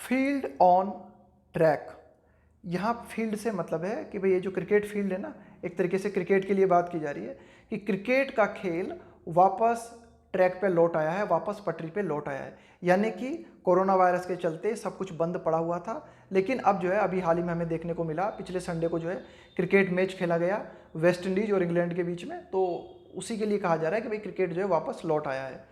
Field on track. यहाँ field से मतलब है कि भाई ये जो क्रिकेट फील्ड है ना, एक तरीके से क्रिकेट के लिए बात की जा रही है कि क्रिकेट का खेल वापस ट्रैक पे लौट आया है, वापस पटरी पे लौट आया है। यानी कि कोरोना वायरस के चलते सब कुछ बंद पड़ा हुआ था, लेकिन अब जो है अभी हाल ही में हमें देखने को मिला, पिछले संडे को जो है क्रिकेट मैच खेला गया वेस्ट इंडीज और इंग्लैंड के बीच में। तो उसी के लिए कहा जा रहा है कि भाई क्रिकेट जो है वापस लौट आया है।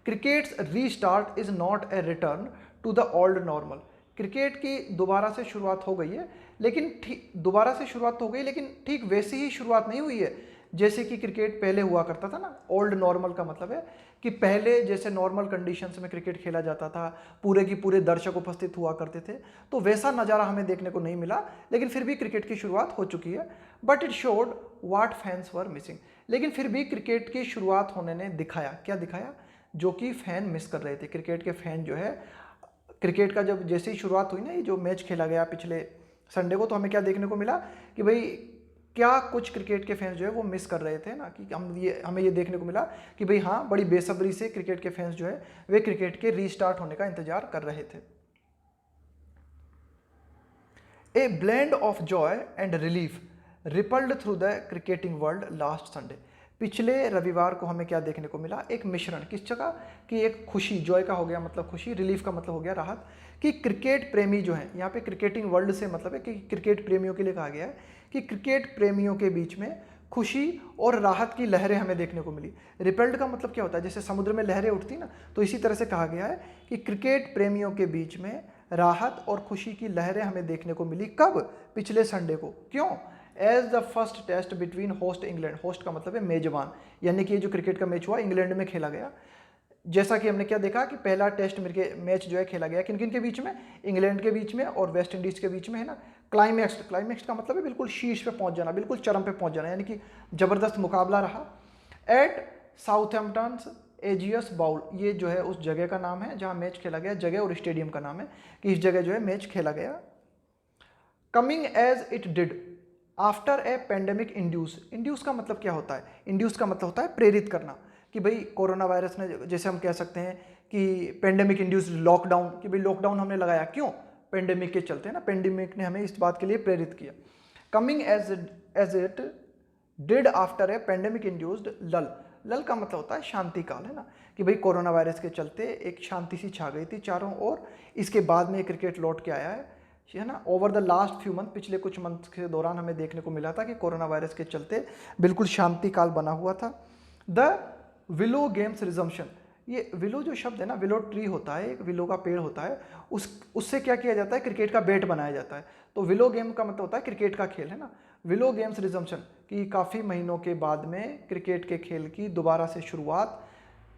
Cricket's restart is not a return to the old normal. Cricket की दोबारा से शुरुआत हो गई है, लेकिन ठीक दोबारा से शुरुआत हो गई, लेकिन ठीक वैसी ही शुरुआत नहीं हुई है जैसे कि क्रिकेट पहले हुआ करता था ना। ओल्ड नॉर्मल का मतलब है कि पहले जैसे नॉर्मल कंडीशंस में क्रिकेट खेला जाता था, पूरे की पूरे दर्शक उपस्थित हुआ करते थे, तो वैसा नज़ारा हमें देखने को नहीं मिला। लेकिन फिर भी क्रिकेट की शुरुआत हो चुकी है। But it showed what fans were missing. लेकिन फिर भी क्रिकेट की शुरुआत होने ने दिखाया, क्या दिखाया, जो कि फैन मिस कर रहे थे। क्रिकेट के फैन जो है, क्रिकेट का जब जैसे ही शुरुआत हुई ना, ये जो मैच खेला गया पिछले संडे को, तो हमें क्या देखने को मिला कि भाई क्या कुछ क्रिकेट के फैंस जो है वो मिस कर रहे थे ना, कि हमें ये देखने को मिला कि भाई हाँ, बड़ी बेसब्री से क्रिकेट के फैंस जो है वे क्रिकेट के रीस्टार्ट होने का इंतजार कर रहे थे। A blend of joy and relief rippled through the cricketing world last Sunday. पिछले रविवार को हमें क्या देखने को मिला, एक मिश्रण किस जगह कि एक खुशी, जॉय का हो गया मतलब खुशी, रिलीफ का मतलब हो गया राहत, कि क्रिकेट प्रेमी जो हैं, यहाँ पे क्रिकेटिंग वर्ल्ड से मतलब है कि क्रिकेट प्रेमियों के लिए कहा गया है कि क्रिकेट प्रेमियों के बीच में खुशी और राहत की लहरें हमें देखने को मिली। रिपेल्ड का मतलब क्या होता है, जैसे समुद्र में लहरें उठती ना, तो इसी तरह से कहा गया है कि क्रिकेट प्रेमियों के बीच में राहत और खुशी की लहरें हमें देखने को मिली। कब? पिछले संडे को। क्यों? As the first test between host England. Host का मतलब है मेजबान, यानी कि ये जो क्रिकेट का मैच हुआ इंग्लैंड में खेला गया। जैसा कि हमने क्या देखा कि पहला टेस्ट मैच जो है खेला गया किन किन के बीच में, इंग्लैंड के बीच में और वेस्ट इंडीज के बीच में, है ना। क्लाइमैक्स का मतलब है बिल्कुल शीर्ष पे पहुंच जाना, बिल्कुल चरम पे पहुंच जाना, यानी कि जबरदस्त मुकाबला रहा। एट साउथहैम्पटन एजियस बाउल, ये जो है उस जगह का नाम है जहां मैच खेला गया, जगह और स्टेडियम का नाम है कि इस जगह जो है मैच खेला गया। Coming as it did after a pandemic induce का मतलब क्या होता है, इंड्यूस का मतलब होता है प्रेरित करना, कि भाई कोरोना वायरस ने, जैसे हम कह सकते हैं कि पेंडेमिक इंड्यूस्ड लॉकडाउन, कि भाई लॉकडाउन हमने लगाया क्यों, पेंडेमिक के चलते, ना, पेंडेमिक ने हमें इस बात के लिए प्रेरित किया। Coming as it did after a pandemic induced lull का मतलब होता है शांति काल, है ना, कि भाई कोरोना वायरस के चलते एक शांति सी छा गई थी चारों ओर, इसके बाद में क्रिकेट लौट के आया है ना। Over the last few month, पिछले कुछ मंथ के दौरान हमें देखने को मिला था कि कोरोना वायरस के चलते बिल्कुल शांति काल बना हुआ था। द विलो गेम्स रिजम्पशन, ये विलो जो शब्द है ना, विलो ट्री होता है, एक विलो का पेड़ होता है, उससे क्या किया जाता है, क्रिकेट का बैट बनाया जाता है। तो विलो गेम का मतलब होता है क्रिकेट का खेल, है ना। विलो गेम्स रिजम्पशन, कि काफ़ी महीनों के बाद में क्रिकेट के खेल की दोबारा से शुरुआत,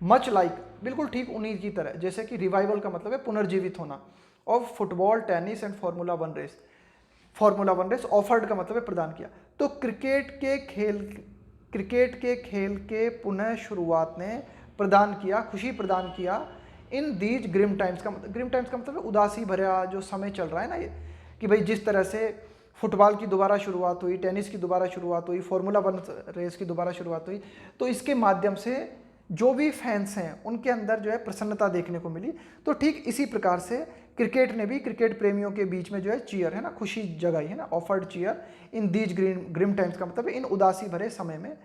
मच लाइक, बिल्कुल ठीक उन्हीं की तरह, जैसे कि रिवाइवल का मतलब है पुनर्जीवित होना, of football, tennis and formula one race offered का मतलब है प्रदान किया। तो क्रिकेट के खेल के पुनः शुरुआत ने प्रदान किया, खुशी प्रदान किया इन दीज ग्रिम टाइम्स का मतलब है उदासी भरा जो समय चल रहा है ना ये, कि भाई जिस तरह से फुटबॉल की दोबारा शुरुआत हुई, टेनिस की दोबारा शुरुआत हुई, फार्मूला वन रेस की दोबारा शुरुआत हुई, तो इसके माध्यम से जो भी फैंस हैं उनके अंदर जो है प्रसन्नता देखने को मिली। तो ठीक इसी प्रकार से क्रिकेट ने भी क्रिकेट प्रेमियों के बीच में जो है चीयर, है ना, खुशी जगाई, है ना, offered cheer in these grim times का मतलब है इन उदासी भरे समय में।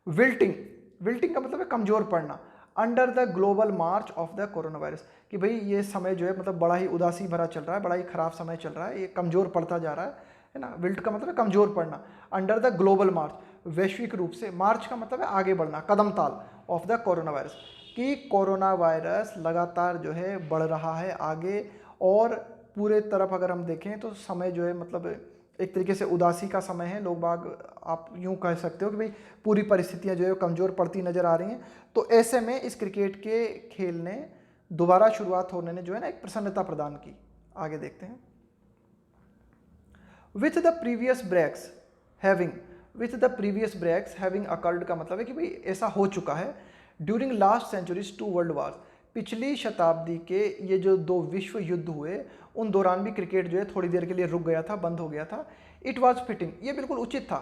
विल्टिंग का मतलब है कमजोर पड़ना, under the global March of the corona virus, कि भाई ये समय जो है मतलब बड़ा ही उदासी भरा चल रहा है, बड़ा ही खराब समय चल रहा है, ये कमजोर पड़ता जा रहा है ना। विल्ट का मतलब है कमजोर पड़ना, अंडर द ग्लोबल मार्च, वैश्विक रूप से, मार्च का मतलब है आगे बढ़ना, कदम ताल, ऑफ द कोरोना वायरस, कि कोरोना वायरस लगातार जो है बढ़ रहा है आगे, और पूरे तरफ अगर हम देखें तो समय जो है मतलब एक तरीके से उदासी का समय है। लोग बाग, आप यूं कह सकते हो कि भाई पूरी परिस्थितियां जो है कमज़ोर पड़ती नज़र आ रही हैं। तो ऐसे में इस क्रिकेट के खेल ने दोबारा शुरुआत होने ने जो है ना एक प्रसन्नता प्रदान की। आगे देखते हैं। With the previous breaks having occurred का मतलब है कि भाई ऐसा हो चुका है during last centuries 2 world wars, पिछली शताब्दी के ये जो 2 विश्व युद्ध हुए उन दौरान भी क्रिकेट जो है थोड़ी देर के लिए रुक गया था, बंद हो गया था। इट वॉज फिटिंग, ये बिल्कुल उचित था,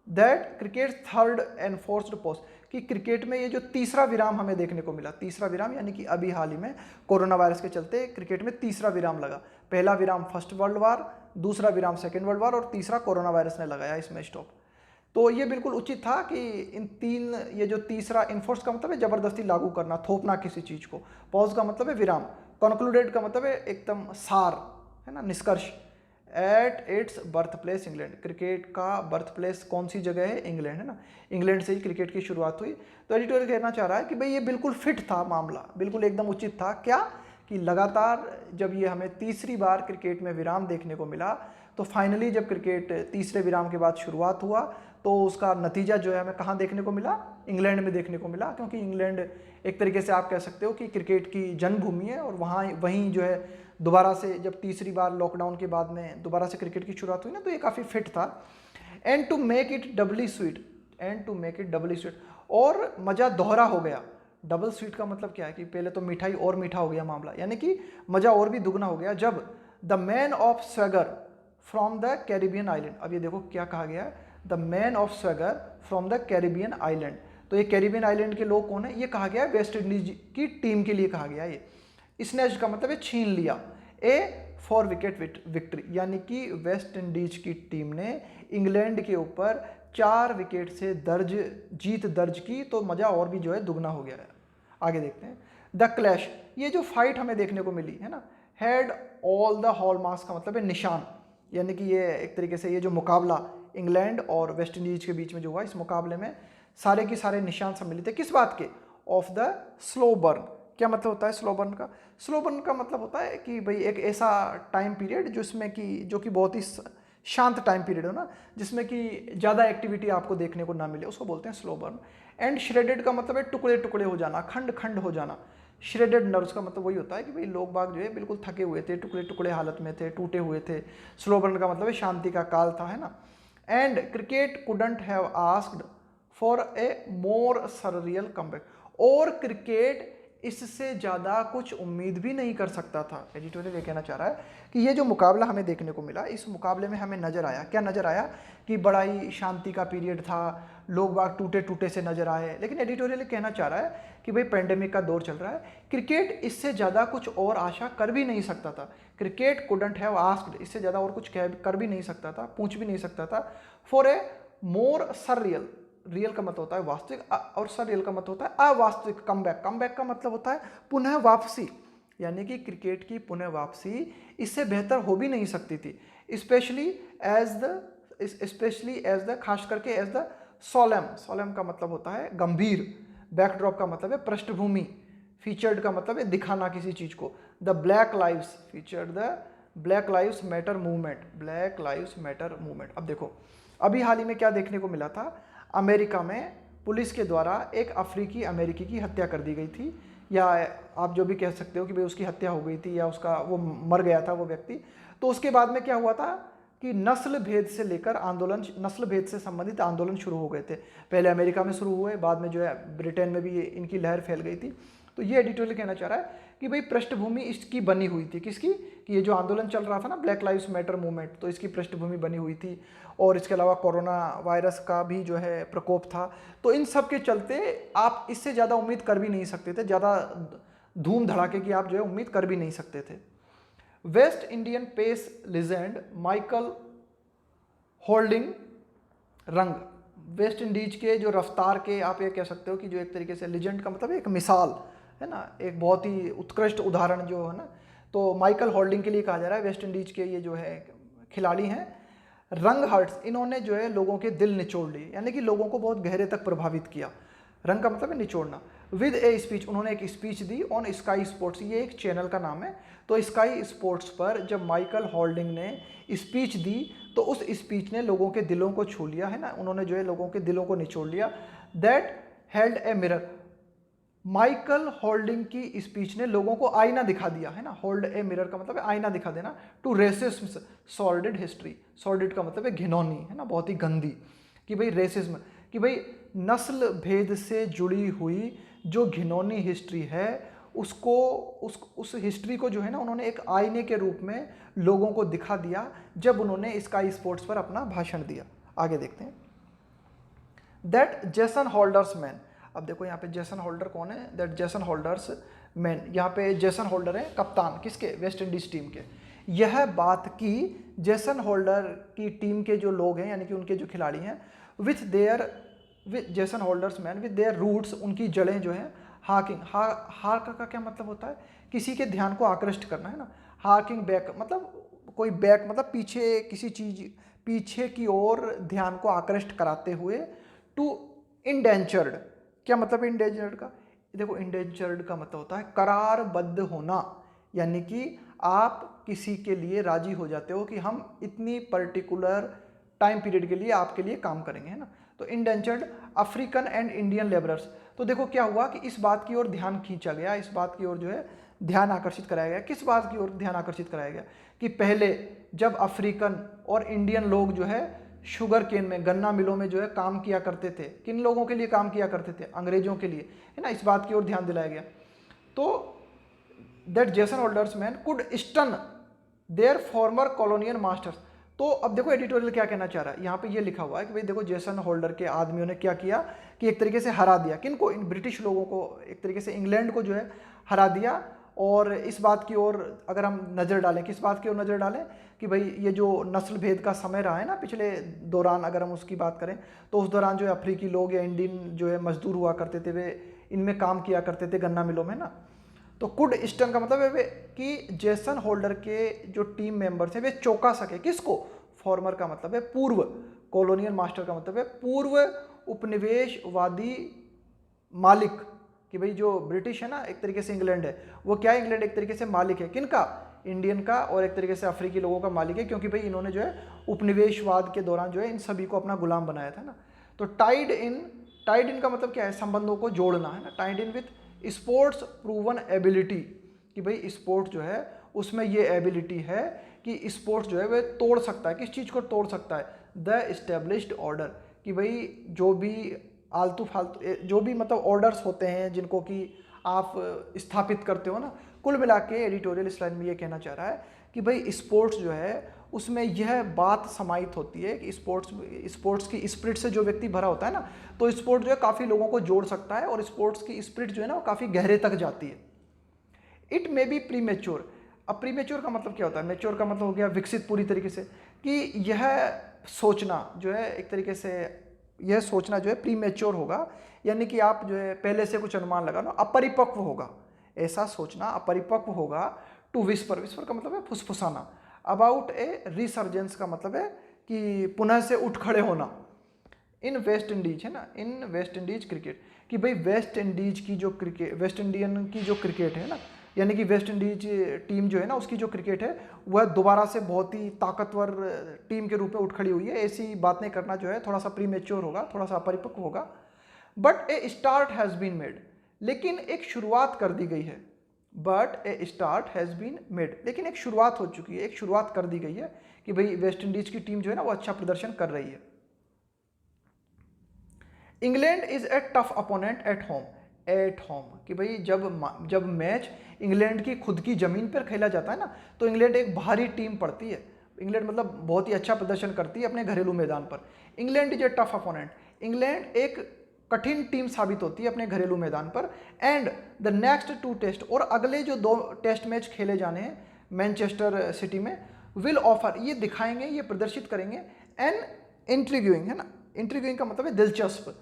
that cricket third and fourth post, कि क्रिकेट में ये जो तीसरा विराम हमें देखने को मिला, तीसरा विराम यानी कि अभी हाल ही में कोरोना वायरस के चलते क्रिकेट में तीसरा विराम लगा। पहला विराम फर्स्ट वर्ल्ड वार, दूसरा विराम सेकेंड वर्ल्ड वार और तीसरा कोरोना वायरस ने लगाया इसमें स्टॉप। तो ये बिल्कुल उचित था कि इन तीन, ये जो तीसरा, इन्फोर्स का मतलब है जबरदस्ती लागू करना, थोपना किसी चीज़ को, पॉज का मतलब है विराम, कंक्लूडेड का मतलब है एकदम सार, है ना, निष्कर्ष। At its birth place England, cricket का बर्थ प्लेस कौन सी जगह है? इंग्लैंड, है ना, इंग्लैंड से ही क्रिकेट की शुरुआत हुई। तो एडिटोरियल कहना चाह रहा है कि भाई ये बिल्कुल फिट था मामला, बिल्कुल एकदम उचित था। क्या कि लगातार जब ये हमें तीसरी बार क्रिकेट में विराम देखने को मिला, तो फाइनली जब क्रिकेट तीसरे विराम के बाद शुरुआत हुआ तो उसका नतीजा जो है हमें कहाँ देखने को मिला? इंग्लैंड में देखने को मिला, क्योंकि इंग्लैंड एक तरीके से आप कह सकते हो कि क्रिकेट की जन्मभूमि है और वहीं जो है दोबारा से जब तीसरी बार लॉकडाउन के बाद में दोबारा से क्रिकेट की शुरुआत हुई ना, तो ये काफ़ी फिट था। And to make it doubly sweet, and to make it doubly sweet, और मज़ा दोहरा हो गया। डबल स्वीट का मतलब क्या है कि पहले तो मिठाई और मीठा हो गया मामला, यानी कि मज़ा और भी दुगना हो गया जब the man of swagger from the Caribbean island, अब ये देखो क्या कहा गया है, the man of swagger from the Caribbean island. तो ये कैरिबियन आइलैंड के लोग कौन है? ये कहा गया है वेस्ट इंडीज की टीम के लिए कहा गया है। ये स्नैच का मतलब है छीन लिया। ए 4 विकेट विक्ट्री, यानी कि वेस्ट इंडीज की टीम ने इंग्लैंड के ऊपर 4 विकेट से जीत दर्ज की, तो मज़ा और भी जो है दुगना हो गया है। आगे देखते हैं। द क्लैश, ये जो फाइट हमें देखने को मिली है ना, हैड ऑल द हॉलमार्क्स का मतलब है निशान, यानी कि ये एक तरीके से ये जो मुकाबला इंग्लैंड और वेस्ट इंडीज के बीच में जो हुआ, इस मुकाबले में सारे के सारे निशान सम्मिलित है। किस बात के? Of the slow burn. क्या मतलब होता है स्लो बर्न का? स्लो बर्न का मतलब होता है कि भाई एक ऐसा टाइम पीरियड जिसमें कि जो कि बहुत ही शांत टाइम पीरियड हो ना, जिसमें कि ज़्यादा एक्टिविटी आपको देखने को ना मिले, उसको बोलते हैं स्लो बर्न। एंड श्रेडेड का मतलब है टुकड़े टुकड़े हो जाना, खंड खंड हो जाना। श्रेडेड नर्व्स का मतलब वही होता है कि भाई लोग बाग जो है बिल्कुल थके हुए थे, टुकड़े टुकड़े हालत में थे, टूटे हुए थे। स्लो बर्न का मतलब है शांति का काल था, है ना। And cricket couldn't have asked for a more surreal comeback, और क्रिकेट इससे ज़्यादा कुछ उम्मीद भी नहीं कर सकता था। एडिटोरियल ये कहना चाह रहा है कि ये जो मुकाबला हमें देखने को मिला, इस मुकाबले में हमें नज़र आया, क्या नज़र आया कि बड़ा ही शांति का पीरियड था, लोग बाग टूटे टूटे से नज़र आए। लेकिन एडिटोरियल कहना चाह रहा है कि भाई पेंडेमिक का दौर चल रहा है, क्रिकेट इससे ज़्यादा कुछ और आशा कर भी नहीं सकता था। क्रिकेट कुडंट हैव आस्क्ड, इससे ज़्यादा और कुछ कर भी नहीं सकता था, पूछ भी नहीं सकता था, for a more surreal, real का मतलब होता है वास्तविक और सररियल का मतलब होता है अवास्तविक, कमबैक। कमबैक का मतलब होता है पुनः वापसी, यानी कि क्रिकेट की पुनः वापसी इससे बेहतर हो भी नहीं सकती थी। स्पेशली एज द खास करके एज द सोलेम, सोलेम का मतलब होता है गंभीर, बैकड्रॉप का मतलब है पृष्ठभूमि, फीचर्ड का मतलब है दिखाना किसी चीज़ को। The black lives featured the black lives matter movement, black lives matter movement. अब देखो अभी हाल ही में क्या देखने को मिला था, अमेरिका में पुलिस के द्वारा एक अफ्रीकी अमेरिकी की हत्या कर दी गई थी, या आप जो भी कह सकते हो कि भाई उसकी हत्या हो गई थी या उसका वो मर गया था वो व्यक्ति। तो उसके बाद में क्या हुआ था कि नस्ल भेद से लेकर आंदोलन, नस्ल भेद से संबंधित आंदोलन शुरू हो गए थे। पहले अमेरिका में शुरू हुए, बाद में जो है ब्रिटेन में भी इनकी लहर फैल गई थी। तो ये एडिटोरियल कहना चाह रहा है कि भाई पृष्ठभूमि इसकी बनी हुई थी, किसकी? कि ये जो आंदोलन चल रहा था ना, ब्लैक लाइव्स मैटर मूवमेंट, तो इसकी पृष्ठभूमि बनी हुई थी। और इसके अलावा कोरोना वायरस का भी जो है प्रकोप था। तो इन सब के चलते आप इससे ज़्यादा उम्मीद कर भी नहीं सकते थे, ज़्यादा धूम धड़ाके की आप जो है उम्मीद कर भी नहीं सकते थे। West Indian pace legend Michael Holding रंग, वेस्ट इंडीज के जो रफ्तार के, आप ये कह सकते हो कि जो एक तरीके से लीजेंड का मतलब एक मिसाल है ना, एक बहुत ही उत्कृष्ट उदाहरण जो है ना, तो माइकल होल्डिंग के लिए कहा जा रहा है। वेस्ट इंडीज के ये जो है खिलाड़ी हैं, रंग हर्ट्स, इन्होंने जो है लोगों के दिल निचोड़ लिए, यानी कि लोगों को बहुत गहरे तक प्रभावित किया। रंग का मतलब है निचोड़ना। विद ए स्पीच, उन्होंने एक speech the on sky sports, ये एक चैनल का नाम है। तो स्काई स्पोर्ट्स पर जब माइकल होल्डिंग ने स्पीच दी तो उस स्पीच ने लोगों के दिलों को छू लिया, है ना, उन्होंने जो है लोगों के दिलों को निचोड़ लिया। That held a mirror, Michael holding की स्पीच ने लोगों को आईना दिखा दिया, है ना। होल्ड ए मिरर का मतलब है आईना दिखा देना। To racism sordid history, sordid का मतलब है घिनौनी, है ना, बहुत ही गंदी, कि भाई रेसिज्म, कि भाई नस्ल भेद से जुड़ी हुई जो घिनौनी हिस्ट्री है उसको, उस हिस्ट्री को जो है ना उन्होंने एक आईने के रूप में लोगों को दिखा दिया जब उन्होंने स्काई स्पोर्ट्स पर अपना भाषण दिया। आगे देखते हैं। दैट जेसन होल्डर्स मैन, अब देखो यहाँ पे जेसन होल्डर कौन है, दैट जेसन होल्डर्स मैन, यहाँ पे जेसन होल्डर है कप्तान किसके, वेस्ट इंडीज टीम के। यह बात की जेसन होल्डर की टीम के जो लोग हैं यानी कि उनके जो खिलाड़ी हैं, with Jason Holder's men with their roots, उनकी जड़ें जो हैं हार्किंग, हार्क का क्या मतलब होता है, किसी के ध्यान को आकृष्ट करना है ना, हार्किंग बैक मतलब कोई बैक मतलब पीछे किसी चीज पीछे की ओर ध्यान को आकृष्ट कराते हुए, टू इंडेंचर्ड, क्या मतलब इंडेंचर्ड का, देखो इंडेंचर्ड का मतलब होता है करारबद्ध होना, यानी कि आप किसी के लिए राजी हो जाते हो कि हम इतनी पर्टिकुलर टाइम पीरियड के लिए आपके लिए काम करेंगे, है ना। तो indentured African and Indian labourers, तो देखो क्या हुआ कि इस बात की ओर ध्यान खींचा गया, इस बात की ओर जो है ध्यान आकर्षित कराया गया, किस बात की ओर ध्यान आकर्षित कराया गया कि पहले जब अफ्रीकन और इंडियन लोग जो है शुगर केन में, गन्ना मिलों में जो है काम किया करते थे, किन लोगों के लिए काम किया करते थे, अंग्रेजों के लिए, है ना, इस बात की ओर ध्यान दिलाया गया। तो that Jason Holder's men could stun their former colonial masters, तो अब देखो एडिटोरियल क्या कहना चाह रहा है, यहाँ पे ये लिखा हुआ है कि भाई देखो जेसन होल्डर के आदमियों ने क्या किया कि एक तरीके से हरा दिया, किनको, इन ब्रिटिश लोगों को, एक तरीके से इंग्लैंड को जो है हरा दिया। और इस बात की ओर अगर हम नज़र डालें, किस बात की ओर नज़र डालें कि भाई ये जो नस्ल भेद का समय रहा है ना पिछले दौरान, अगर हम उसकी बात करें तो उस दौरान जो है अफ्रीकी लोग या इंडियन जो है मजदूर हुआ करते थे, वे इनमें काम किया करते थे गन्ना मिलों में ना। तो कुड स्टन का मतलब है कि जेसन होल्डर के जो टीम मेंबर्स हैं वे चौंका सके, किसको, फॉर्मर का मतलब है पूर्व, कॉलोनियल मास्टर का मतलब है पूर्व उपनिवेशवादी मालिक, कि भाई जो ब्रिटिश है ना एक तरीके से इंग्लैंड है, वो क्या है, इंग्लैंड एक तरीके से मालिक है किनका, इंडियन का, और एक तरीके से अफ्रीकी लोगों का मालिक है, क्योंकि भाई इन्होंने जो है उपनिवेशवाद के दौरान जो है इन सभी को अपना गुलाम बनाया था ना। तो टाइड इन का मतलब क्या है, संबंधों को जोड़ना, है ना, tied in with sports proven ability, कि भाई स्पोर्ट जो है उसमें ये एबिलिटी है कि स्पोर्ट्स जो है वह तोड़ सकता है, किस चीज़ को तोड़ सकता है, द एस्टेब्लिश्ड ऑर्डर, कि भाई जो भी आलतू फालतू जो भी मतलब ऑर्डर्स होते हैं जिनको कि आप स्थापित करते हो ना। कुल मिला के एडिटोरियल इस लाइन में ये कहना चाह रहा है कि भाई स्पोर्ट्स जो है उसमें यह बात समाहित होती है कि स्पोर्ट्स की स्पिरिट से जो व्यक्ति भरा होता है ना, तो स्पोर्ट जो है काफ़ी लोगों को जोड़ सकता है, और स्पोर्ट्स की स्पिरिट जो है ना वो काफ़ी गहरे तक जाती है। It may be pre mature, अब प्री मेच्योर का मतलब क्या होता है, मेच्योर का मतलब हो गया विकसित पूरी तरीके से, कि यह सोचना जो है एक तरीके से, यह सोचना जो है प्री मेच्योर होगा, यानी कि आप जो है पहले से कुछ अनुमान लगाना, अपरिपक्व होगा, ऐसा सोचना अपरिपक्व होगा। टू विस्पर, विस्पर का मतलब है फुसफुसाना। अबाउट ए रिसर्जेंस का मतलब है कि पुनः से उठ खड़े होना। इन वेस्ट इंडीज, है ना, इन वेस्ट इंडीज क्रिकेट, कि भाई वेस्ट इंडीज की जो क्रिकेट, वेस्ट इंडियन की जो क्रिकेट है ना, यानी कि वेस्ट इंडीज टीम जो है ना उसकी जो क्रिकेट है वह दोबारा से बहुत ही ताकतवर टीम के रूप में उठ खड़ी हुई है, ऐसी बातें करना जो है थोड़ा सा प्री मेच्योर होगा, थोड़ा सा अपरिपक्व होगा। But a start has been made, लेकिन एक शुरुआत कर दी गई है, but a start has been made, लेकिन एक शुरुआत हो चुकी है, एक शुरुआत कर दी गई है कि भाई वेस्ट इंडीज की टीम जो है ना वो अच्छा प्रदर्शन कर रही है। England is a tough opponent at home, कि भाई जब मैच इंग्लैंड की खुद की ज़मीन पर खेला जाता है ना, तो इंग्लैंड एक भारी टीम पड़ती है, इंग्लैंड मतलब बहुत ही अच्छा प्रदर्शन करती है अपने घरेलू मैदान पर। England is a tough opponent, England एक कठिन टीम साबित होती है अपने घरेलू मैदान पर। एंड द नेक्स्ट 2 टेस्ट, और अगले जो 2 टेस्ट मैच खेले जाने हैं मैनचेस्टर सिटी में, विल ऑफर, ये दिखाएंगे, ये प्रदर्शित करेंगे, एन इंट्रीग्यूइंग, है ना, इंट्रीग्यूइंग का मतलब है दिलचस्प,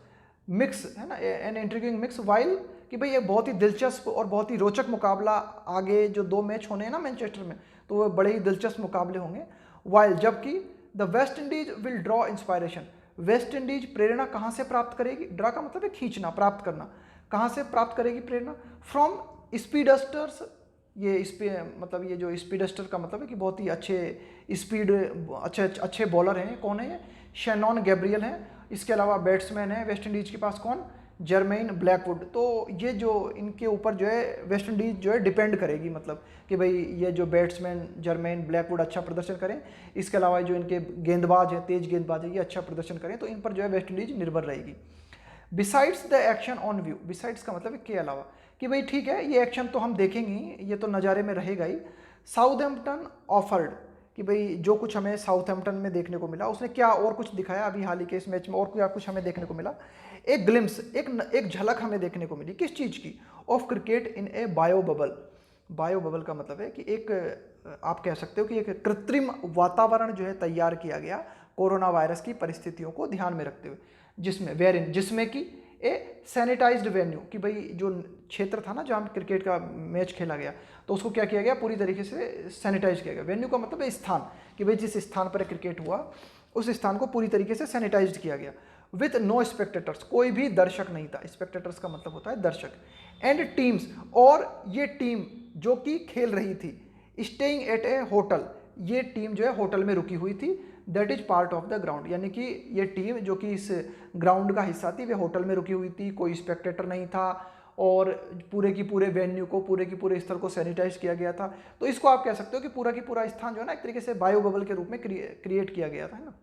मिक्स, है ना, एन इंट्रीग्यूइंग मिक्स, वाइल, कि भाई ये बहुत ही दिलचस्प और बहुत ही रोचक मुकाबला, आगे जो 2 मैच होने हैं ना मैनचेस्टर में, तो वो बड़े ही दिलचस्प मुकाबले होंगे। वाइल, जबकि the West Indies will draw inspiration, West Indies प्रेरणा कहाँ से प्राप्त करेगी, ड्रा का मतलब है खींचना, प्राप्त करना, कहाँ से प्राप्त करेगी प्रेरणा, फ्रॉम स्पीडस्टर्स, मतलब ये जो स्पीडस्टर का मतलब है कि बहुत ही अच्छे बॉलर हैं, कौन है ये, शैनॉन गैब्रियल हैं, इसके अलावा बैट्समैन है वेस्ट इंडीज के पास कौन, जर्मेन ब्लैकवुड। तो ये जो इनके ऊपर जो है वेस्ट इंडीज जो है डिपेंड करेगी, मतलब कि भाई ये जो बैट्समैन जर्मेन ब्लैकवुड अच्छा प्रदर्शन करें, इसके अलावा जो इनके गेंदबाज हैं, तेज गेंदबाज है, ये अच्छा प्रदर्शन करें, तो इन पर जो है वेस्ट इंडीज निर्भर रहेगी। Besides the action on view, besides का मतलब है के अलावा, कि भाई ठीक है ये एक्शन तो हम देखेंगे ही, ये तो नज़ारे में रहेगा ही। साउथहैम्पटन ऑफर्ड, कि भाई जो कुछ हमें साउथहैम्पटन में देखने को मिला, उसने क्या और कुछ दिखाया अभी हाल ही के इस मैच में, और क्या कुछ हमें देखने को मिला। एक ग्लिम्स, एक झलक हमें देखने को मिली किस चीज़ की, of cricket in A bio bubble. Bio bubble का मतलब है कि एक आप कह सकते हो कि एक कृत्रिम वातावरण जो है तैयार किया गया कोरोना वायरस की परिस्थितियों को ध्यान में रखते हुए, जिसमें कि ए सैनिटाइज्ड वेन्यू, कि भाई जो क्षेत्र था ना जहाँ क्रिकेट का मैच खेला गया, तो उसको क्या किया गया, पूरी तरीके से सैनिटाइज किया गया। वेन्यू का मतलब है स्थान, कि भाई जिस स्थान पर क्रिकेट हुआ उस स्थान को पूरी तरीके से सैनिटाइज किया गया। विथ नो स्पेक्टेटर्स, कोई भी दर्शक नहीं था, स्पेक्टेटर्स का मतलब होता है दर्शक। एंड टीम्स, और ये टीम जो कि खेल रही थी, स्टेइंग एट ए होटल, ये टीम जो है होटल में रुकी हुई थी, that is part of the ground, यानी कि ये टीम जो कि इस ग्राउंड का हिस्सा थी वे होटल में रुकी हुई थी, कोई स्पेक्टेटर नहीं था, और पूरे की पूरे वेन्यू को, पूरे की पूरे स्थल को सैनिटाइज किया गया था। तो इसको आप कह सकते हो कि पूरा की पूरा स्थान जो है ना एक तरीके से बायो बबल के रूप में क्रिएट किया गया था, है ना।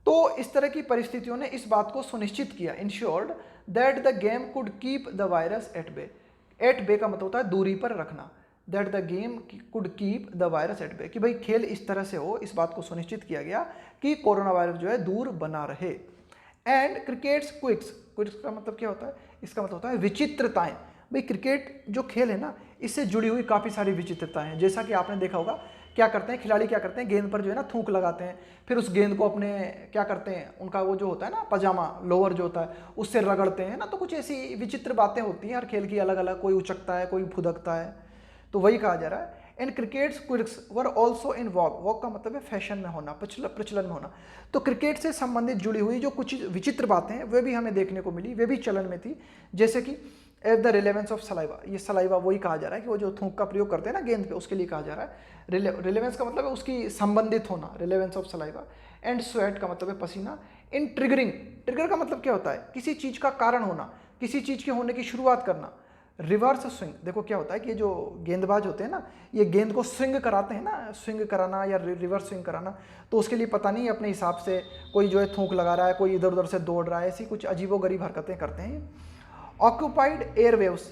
तो इस तरह की परिस्थितियों ने इस बात को सुनिश्चित किया, ensured that the game could keep the virus at bay. At bay का मतलब होता है दूरी पर रखना, that the game could keep the virus at bay, कि भाई खेल इस तरह से हो, इस बात को सुनिश्चित किया गया कि कोरोना वायरस जो है दूर बना रहे। एंड क्रिकेट्स क्विक्स, क्विक्स का मतलब क्या होता है, इसका मतलब होता है विचित्रताएं। भाई क्रिकेट जो खेल है ना, इससे जुड़ी हुई काफ़ी सारी विचित्रताएं हैं। जैसा कि आपने देखा होगा, क्या करते हैं खिलाड़ी, क्या करते हैं गेंद पर जो है ना थूक लगाते हैं, फिर उस गेंद को अपने क्या करते हैं, उनका वो जो होता है ना पजामा लोअर जो होता है उससे रगड़ते हैं ना। तो कुछ ऐसी विचित्र बातें होती हैं हर खेल की अलग अलग, कोई उचकता है कोई फुदकता है, तो वही कहा जा रहा है। And crickets क्विक्स were also in walk, walk का मतलब है फैशन में होना, प्रचलन में होना। तो क्रिकेट से संबंधित जुड़ी हुई जो कुछ विचित्र बातें हैं वे भी हमें देखने को मिली, वे भी चलन में थी। जैसे कि at the relevance of saliva, ये सलाइवा वही कहा जा रहा है कि वो जो थूक का प्रयोग करते हैं ना गेंद पे, उसके लिए कहा जा रहा है। रिलेवेंस का मतलब है उसकी संबंधित होना, relevance of saliva. And sweat का मतलब है पसीना। इन ट्रिगरिंग, ट्रिगर का मतलब क्या होता है, किसी चीज़ का कारण होना, किसी चीज़ के होने की शुरुआत करना। रिवर्स स्विंग, देखो क्या होता है कि ये जो गेंदबाज होते हैं ना, ये गेंद को स्विंग कराते हैं ना, स्विंग कराना या रिवर्स स्विंग कराना, तो उसके लिए पता नहीं अपने हिसाब से कोई जो है थूक लगा रहा है, कोई इधर उधर से दौड़ रहा है, ऐसी कुछ अजीबोगरीब हरकतें करते हैं। Occupied airwaves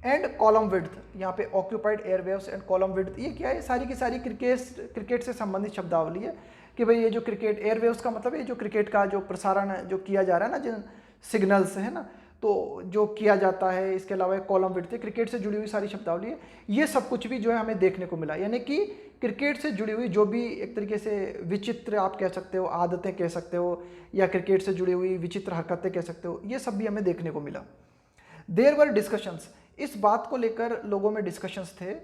and column width, यहाँ पे occupied airwaves and column width, ये क्या है, सारी की सारी क्रिकेट से संबंधित शब्दावली है। कि भाई ये जो क्रिकेट एयरवेव्स का मतलब है जो क्रिकेट का जो प्रसारण जो किया जा रहा है ना, जिन सिग्नल्स है ना, तो जो किया जाता है, इसके अलावा कॉलम विड्थ, क्रिकेट से जुड़ी हुई सारी शब्दावली है। ये सब कुछ भी जो है हमें देखने को मिला, यानी कि क्रिकेट से जुड़ी हुई जो भी एक तरीके से विचित्र आप कह सकते हो, आदतें कह सकते हो, या क्रिकेट से जुड़ी हुई विचित्र हरकतें कह सकते हो, ये सब भी हमें देखने को मिला। देयर वर डिस्कशंस, इस बात को लेकर लोगों में डिस्कशंस थे।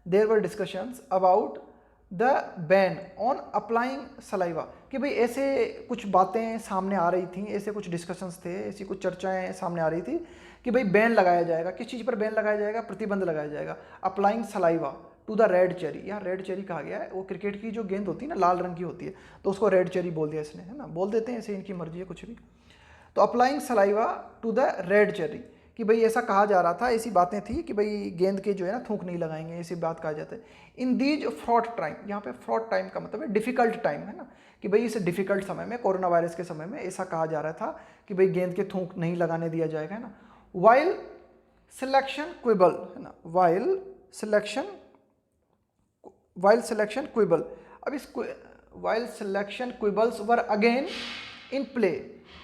There were discussions about the ban on applying saliva, कि भाई ऐसे कुछ बातें सामने आ रही थी, ऐसे कुछ डिस्कशंस थे, ऐसी कुछ चर्चाएं सामने आ रही थी कि भाई बैन लगाया जाएगा, किस चीज़ पर बैन लगाया जाएगा, प्रतिबंध लगाया जाएगा। Applying saliva to the red cherry, यहाँ रेड चेरी कहा गया है, वो क्रिकेट की जो गेंद होती है ना लाल रंग की होती है, तो उसको रेड चेरी बोल दिया इसने, है ना, बोल देते हैं ऐसे, इनकी मर्जी है कुछ भी। तो applying saliva to the red cherry, कि भाई ऐसा कहा जा रहा था, ऐसी बातें थी कि भाई गेंद के जो है ना थूक नहीं लगाएंगे, ऐसी बात कहा जाता है। इन दीज फ्रॉड टाइम, यहाँ पे फ्रॉड टाइम का मतलब है डिफिकल्ट टाइम, है ना, कि भाई इस डिफिकल्ट समय में, कोरोना वायरस के समय में ऐसा कहा जा रहा था कि भाई गेंद के थूक नहीं लगाने दिया जाएगा, है ना। वाइल सिलेक्शन क्विबल, है ना, वाइल सिलेक्शन क्विबल, अब इस while selection quibbles were again in play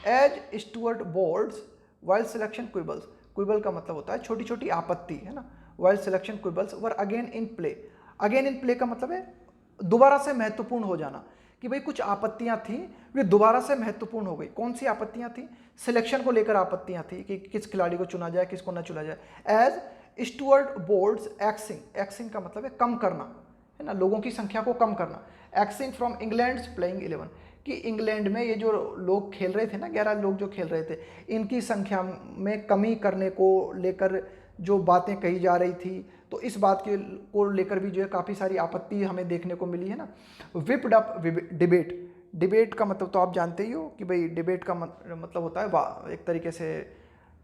as Stuart Broad's. While selection quibbles, quibble का मतलब होता है छोटी छोटी आपत्ति, है ना। While selection quibbles were again in play, again in play का मतलब है दोबारा से महत्वपूर्ण हो जाना, कि भाई कुछ आपत्तियां थी वे दोबारा से महत्वपूर्ण हो गई। कौन सी आपत्तियां थी, सिलेक्शन को लेकर आपत्तियां थी कि किस खिलाड़ी को चुना जाए, किसको न चुना जाए। एज स्टुअर्ट बोर्ड्स एक्सिंग, एक्सिंग का मतलब है कम करना, है ना, लोगों की संख्या को कम करना। एक्सिंग फ्रॉम इंग्लैंड प्लेइंग 11, कि इंग्लैंड में ये जो लोग खेल रहे थे ना, 11 लोग जो खेल रहे थे, इनकी संख्या में कमी करने को लेकर जो बातें कही जा रही थी, तो इस बात के को लेकर भी जो है काफ़ी सारी आपत्ति हमें देखने को मिली, है ना। विप्ड अप डिबेट, डिबेट का मतलब तो आप जानते ही हो कि भाई डिबेट का मतलब होता है एक तरीके से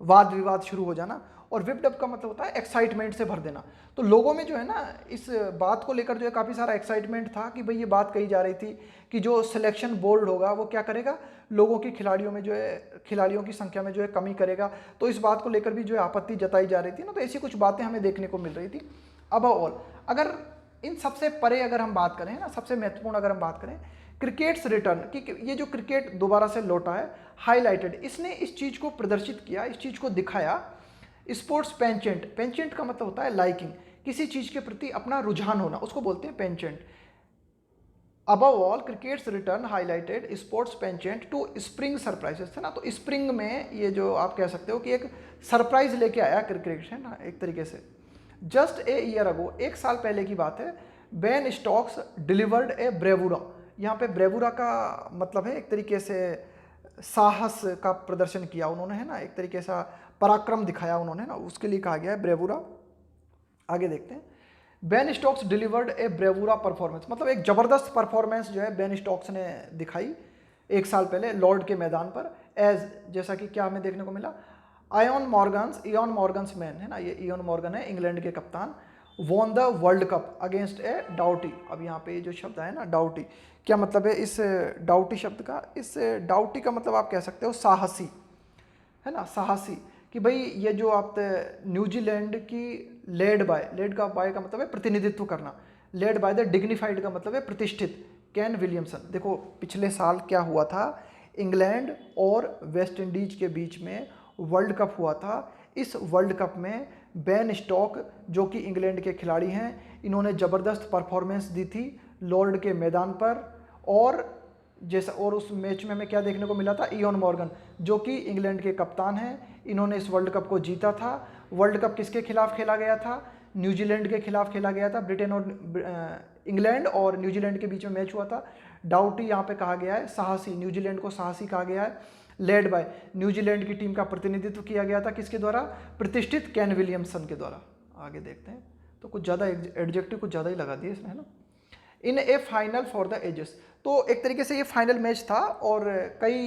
वाद विवाद शुरू हो जाना, और विप्ड अप का मतलब होता है एक्साइटमेंट से भर देना। तो लोगों में जो है ना इस बात को लेकर जो है काफ़ी सारा एक्साइटमेंट था कि भाई ये बात कही जा रही थी कि जो सिलेक्शन बोर्ड होगा वो क्या करेगा, लोगों की खिलाड़ियों में जो है, खिलाड़ियों की संख्या में जो है कमी करेगा। तो इस बात को लेकर भी जो है आपत्ति जताई जा रही थी ना, तो ऐसी कुछ बातें हमें देखने को मिल रही थी। अब ऑल, अगर इन सबसे परे अगर हम बात करें ना, सबसे महत्वपूर्ण अगर हम बात करें क्रिकेट्स रिटर्न, कि ये जो क्रिकेट दोबारा से लौटा है, हाईलाइटेड, इसने इस चीज़ को प्रदर्शित किया, इस चीज़ को दिखाया। स्पोर्ट्स पेंचेंट, पेंचेंट का मतलब होता है लाइकिंग, किसी चीज़ के प्रति अपना रुझान होना, उसको बोलते हैं penchant. Above all cricket's return highlighted sports penchant to spring surprises, है ना। तो स्प्रिंग में ये जो आप कह सकते हो कि एक सरप्राइज लेके आया क्रिकेट, है ना, एक तरीके से। जस्ट ए ईयर अगो, एक साल पहले की बात है, बेन स्टोक्स डिलीवर्ड ए ब्रेवुरा। यहाँ पे ब्रेवुरा का मतलब है एक तरीके से साहस का प्रदर्शन किया उन्होंने, है ना, एक तरीके से पराक्रम दिखाया उन्होंने ना, उसके लिए कहा गया है ब्रेवुरा। आगे देखते हैं, बेन स्टोक्स डिलीवर्ड ए ब्रेवुरा परफॉर्मेंस, मतलब एक जबरदस्त परफॉर्मेंस जो है बेन स्टोक्स ने दिखाई एक साल पहले लॉर्ड के मैदान पर। एज, जैसा कि क्या हमें देखने को मिला, इयॉन मॉर्गन्स मैन, है ना, ये इयॉन मॉर्गन है इंग्लैंड के कप्तान, won the world cup against a doughty. अब यहाँ पे जो शब्द है ना डाउटी, क्या मतलब है इस डाउटी शब्द का? इस डाउटी का मतलब आप कह सकते हो साहसी, है ना, साहसी, कि भाई ये जो आप न्यूजीलैंड की लेड का बाय का मतलब है प्रतिनिधित्व करना, लेड बाय द डिग्निफाइड का मतलब है प्रतिष्ठित, केन विलियमसन। देखो पिछले साल क्या हुआ था, इंग्लैंड और वेस्ट इंडीज के बीच में वर्ल्ड कप हुआ था। इस वर्ल्ड कप में बेन स्टोक जो कि इंग्लैंड के खिलाड़ी हैं, इन्होंने ज़बरदस्त परफॉर्मेंस दी थी लॉर्ड के मैदान पर। और उस मैच में हमें क्या देखने को मिला था, इयॉन मॉर्गन जो कि इंग्लैंड के कप्तान हैं, इन्होंने इस वर्ल्ड कप को जीता था। वर्ल्ड कप किसके खिलाफ खेला गया था? न्यूजीलैंड के खिलाफ खेला गया था। ब्रिटेन और इंग्लैंड और न्यूजीलैंड के बीच में मैच हुआ था। डाउटी यहाँ पे कहा गया है साहसी, न्यूजीलैंड को साहसी कहा गया है। लेड बाय, न्यूजीलैंड की टीम का प्रतिनिधित्व किया गया था किसके द्वारा? प्रतिष्ठित केन विलियमसन के द्वारा। आगे देखते हैं, तो कुछ ज़्यादा एडजेक्टिव कुछ ज़्यादा ही लगा दिए इसमें, है ना। In a final for the ages, तो एक तरीके से ये फाइनल मैच था और कई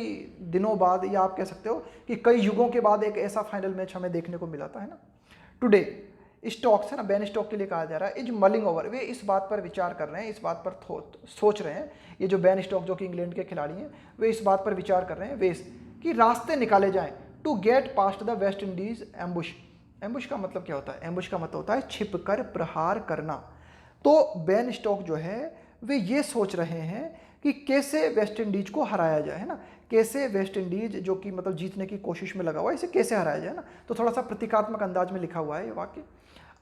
दिनों बाद, या आप कह सकते हो कि कई युगों के बाद एक ऐसा फाइनल मैच हमें देखने को मिला था, है ना। टुडे स्टोक्स, है ना, बेन स्टोक के लिए कहा जा रहा है, इज मलिंग ओवर, वे इस बात पर विचार कर रहे हैं, इस बात पर सोच रहे हैं, ये जो बेन स्टोक जो कि इंग्लैंड के खिलाड़ी हैं, वे इस बात पर विचार कर रहे हैं वेस कि रास्ते निकाले जाएं to get past the West Indies ambush. Ambush का मतलब क्या होता है? एम्बुश का मतलब होता है छिप कर प्रहार करना। तो बेन स्टोक जो है वे ये सोच रहे हैं कि कैसे वेस्ट इंडीज को हराया जाए, है ना, कैसे वेस्ट इंडीज जो कि मतलब जीतने की कोशिश में लगा हुआ है, इसे कैसे हराया जाए ना। तो थोड़ा सा प्रतीकात्मक अंदाज में लिखा हुआ है ये वाक्य।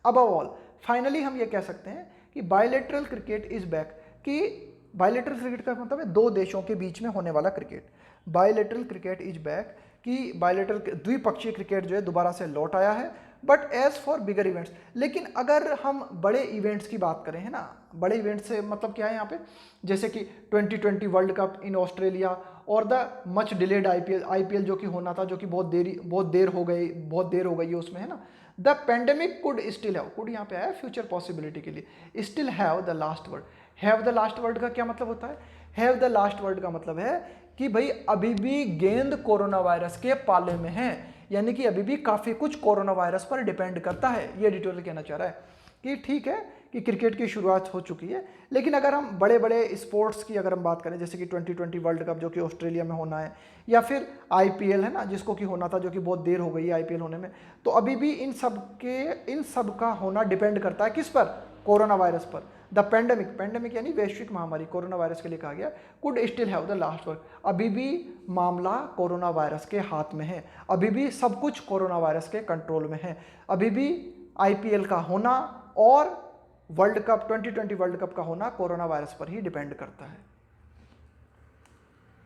अबव ऑल, फाइनली हम ये कह सकते हैं कि बायलैटरल क्रिकेट इज बैक, कि बायलैटरल क्रिकेट का मतलब है दो देशों के बीच में होने वाला cricket. Bilateral cricket is back, कि बायलैटरल द्विपक्षीय क्रिकेट जो है दोबारा से लौट आया है। But as for bigger events, लेकिन अगर हम बड़े इवेंट्स की बात करें, है ना, बड़े इवेंट्स से मतलब क्या है यहाँ पे, जैसे कि 2020 वर्ल्ड कप इन ऑस्ट्रेलिया और द मच डिलेड आईपीएल जो कि होना था, जो कि बहुत देर हो गई है उसमें, है ना। The pandemic could still have, could यहाँ पे आया फ्यूचर पॉसिबिलिटी के लिए, still have the last word. Have the last word का क्या मतलब होता है? हैव द लास्ट वर्ड का मतलब है कि भाई अभी भी गेंद कोरोना वायरस के पाले में है, यानी कि अभी भी काफ़ी कुछ कोरोना वायरस पर डिपेंड करता है। ये एडिटोरियल कहना चाह रहा है कि ठीक है कि क्रिकेट की शुरुआत हो चुकी है, लेकिन अगर हम बड़े बड़े स्पोर्ट्स की अगर हम बात करें, जैसे कि 2020 वर्ल्ड कप जो कि ऑस्ट्रेलिया में होना है, या फिर आईपीएल, है ना, जिसको कि होना था, जो कि बहुत देर हो गई है आईपीएल होने में, तो अभी भी इन सब का होना डिपेंड करता है किस पर? कोरोना वायरस पर। द पेंडेमिक यानी वैश्विक महामारी, कोरोना वायरस के लिए कहा गया, could still have the last word, अभी भी मामला कोरोना वायरस के हाथ में है, अभी भी सब कुछ कोरोना वायरस के कंट्रोल में है, अभी भी आईपीएल का होना और वर्ल्ड कप 2020 वर्ल्ड कप का होना कोरोना वायरस पर ही डिपेंड करता है।